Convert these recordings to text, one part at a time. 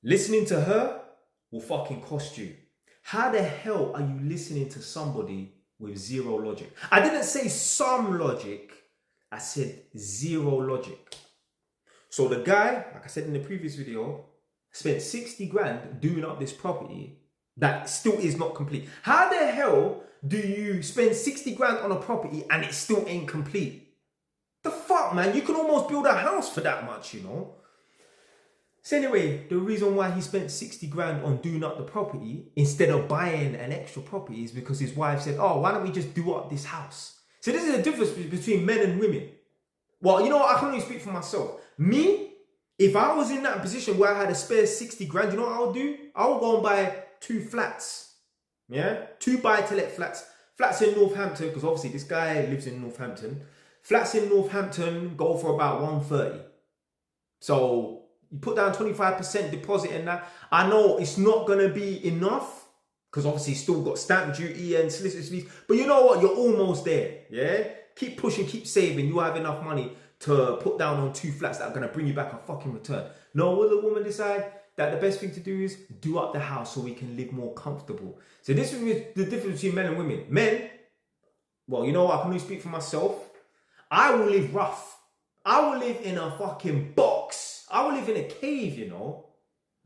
Listening to her will fucking cost you. How the hell are you listening to somebody with zero logic? I didn't say some logic, I said zero logic. So the guy, like I said in the previous video, spent 60 grand doing up this property that still is not complete. How the hell do you spend 60 grand on a property and it still ain't complete? The fuck, man? You can almost build a house for that much, you know? So anyway, the reason why he spent 60 grand on doing up the property instead of buying an extra property is because his wife said, oh, why don't we just do up this house? So this is the difference between men and women. Well, you know what? I can only speak for myself. Me, if I was in that position where I had a spare 60 grand, you know what I would do? I would go and buy 2 flats. Yeah? 2 buy-to-let flats. Flats in Northampton, because obviously this guy lives in Northampton. Flats in Northampton go for about 130. So you put down 25% deposit in that. I know it's not going to be enough because obviously you still got stamp duty and solicitor's fees. But you know what? You're almost there. Yeah? Keep pushing, keep saving. You have enough money to put down on 2 flats that are going to bring you back a fucking return. No, will the woman decide that the best thing to do is do up the house so we can live more comfortable? So this is the difference between men and women. Men, well, you know what? I can only speak for myself. I will live rough. I will live in a fucking box. I will live in a cave, you know,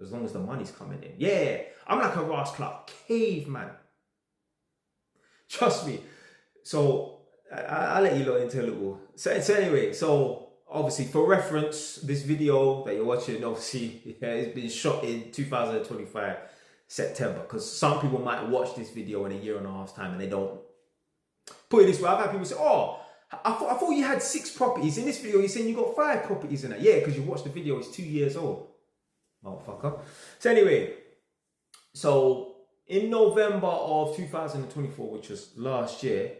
as long as the money's coming in. Yeah, I'm like a Ross Clark caveman. Trust me. So I'll let you lot into a little. So anyway, so obviously for reference, this video that you're watching, obviously, yeah, it's been shot in 2025 September, because some people might watch this video in a year and a half's time and they don't. Put it this way, I've had people say, oh, I thought you had 6 properties. In this video, you're saying you got 5 properties in it. Yeah, because you watched the video, it's 2 years old. Motherfucker. So anyway, so in November of 2024, which was last year,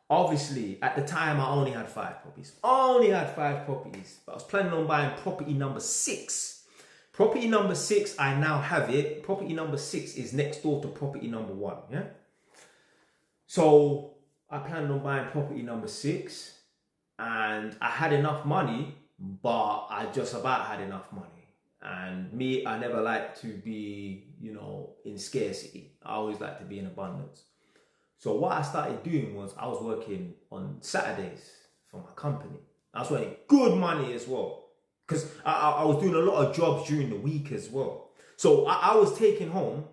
obviously, at the time, I only had 5 properties. Only had 5 properties. But I was planning on buying property number 6. Property number 6, I now have it. Property number 6 is next door to property number 1, yeah? So I planned on buying property number 6, and I had enough money, but I just about had enough money. And me, I never like to be, you know, in scarcity. I always like to be in abundance. So what I started doing was I was working on Saturdays for my company. I was earning good money as well, because I was doing a lot of jobs during the week as well. So I was taking home,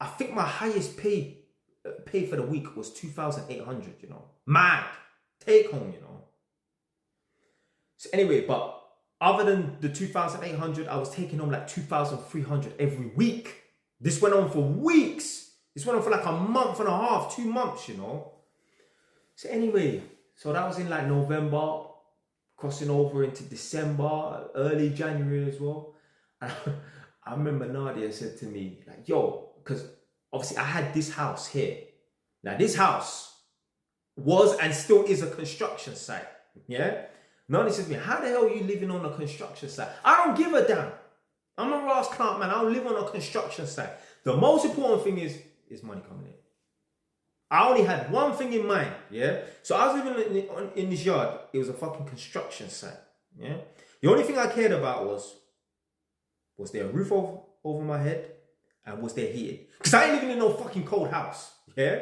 I think my highest pay for the week was 2,800, you know. Mad. Take home, you know. So anyway, but other than the 2,800, I was taking home like 2,300 every week. This went on for weeks. This went on for like a month and a half, 2 months, you know. So anyway, so that was in like November, crossing over into December, early January as well. And I remember Nadia said to me, like, yo, because obviously I had this house here. Now this house was and still is a construction site. Yeah? Nadia says to me, how the hell are you living on a construction site? I don't give a damn. I'm a Ross Clark man. I don't live on a construction site. The most important thing is money coming in. I only had one thing in mind, yeah? So I was living in this yard. It was a fucking construction site, yeah? The only thing I cared about was there a roof over my head, and was there heating? Because I ain't living in no fucking cold house, yeah?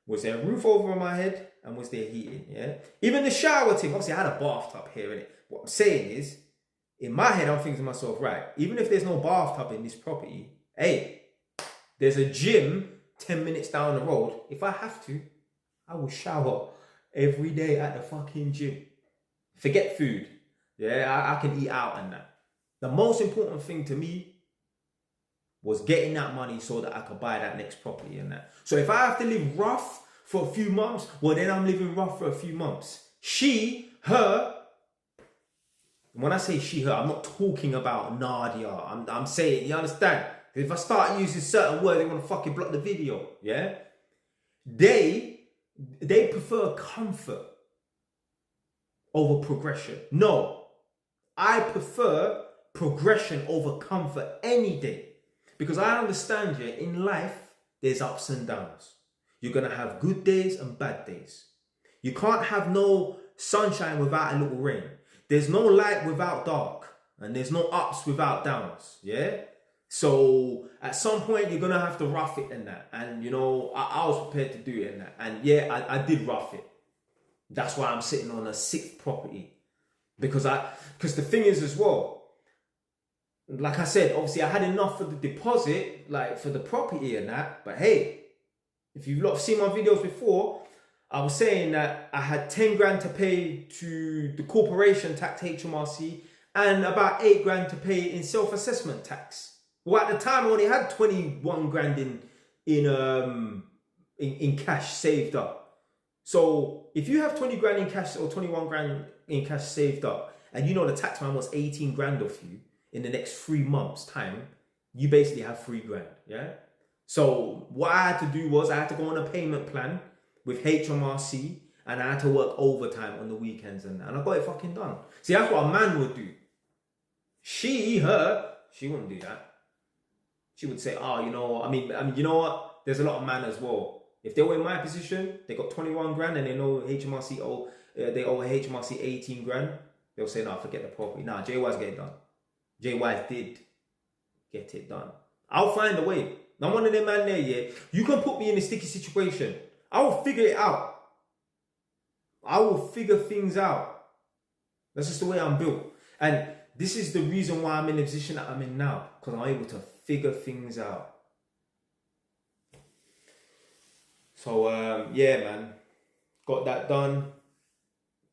Was there a roof over my head, and was there heating, yeah? Even the shower thing, obviously I had a bathtub here, innit? What I'm saying is, in my head, I'm thinking to myself, right, even if there's no bathtub in this property, hey, there's a gym 10 minutes down the road. If I have to, I will shower every day at the fucking gym. Forget food. Yeah, I can eat out and that. The most important thing to me was getting that money so that I could buy that next property and that. So if I have to live rough for a few months, well, then I'm living rough for a few months. She, her, when I say she, her, I'm not talking about Nadia. I'm saying, you understand? If I start using certain words, they want to fucking block the video, yeah? They prefer comfort over progression. No, I prefer progression over comfort any day. Because I understand, yeah, in life, there's ups and downs. You're going to have good days and bad days. You can't have no sunshine without a little rain. There's no light without dark. And there's no ups without downs, yeah? So at some point you're gonna have to rough it in that. And you know, I was prepared to do it in that. And yeah, I did rough it. That's why I'm sitting on a sixth property. Because the thing is as well, like I said, obviously I had enough for the deposit, like for the property and that. But hey, if you've not seen my videos before, I was saying that I had 10 grand to pay to the corporation tax, HMRC, and about 8 grand to pay in self-assessment tax. Well, at the time I only had 21 grand in cash saved up. So if you have 20 grand in cash or 21 grand in cash saved up, and you know the tax man wants 18 grand off you in the next 3 months time, you basically have 3 grand, yeah? So what I had to do was I had to go on a payment plan with HMRC, and I had to work overtime on the weekends and I got it fucking done. See, that's what a man would do. She wouldn't do that. She would say, oh, you know, I mean, you know what? There's a lot of men as well. If they were in my position, they got 21 grand and they know HMRC they owe HMRC 18 grand. They'll say, no, forget the property. Nah, JY's get it done. JY did get it done. I'll find a way. I'm one of them man there, yeah. You can put me in a sticky situation. I will figure it out. I will figure things out. That's just the way I'm built. And this is the reason why I'm in the position that I'm in now. Because I'm able to figure things out. So, yeah, man. Got that done.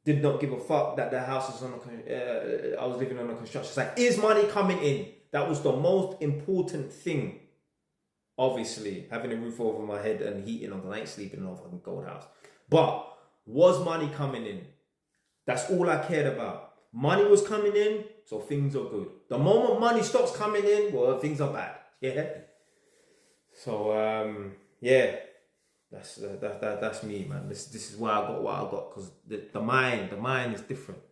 Did not give a fuck that the house was I was living on a construction site. Is money coming in? That was the most important thing. Obviously, having a roof over my head and heating on, I ain't sleeping in a fucking gold house. But was money coming in? That's all I cared about. Money was coming in, so things are good. The moment money stops coming in, well, things are bad. Yeah. So yeah, that's me, man. This is why I got what I got, because the mind is different.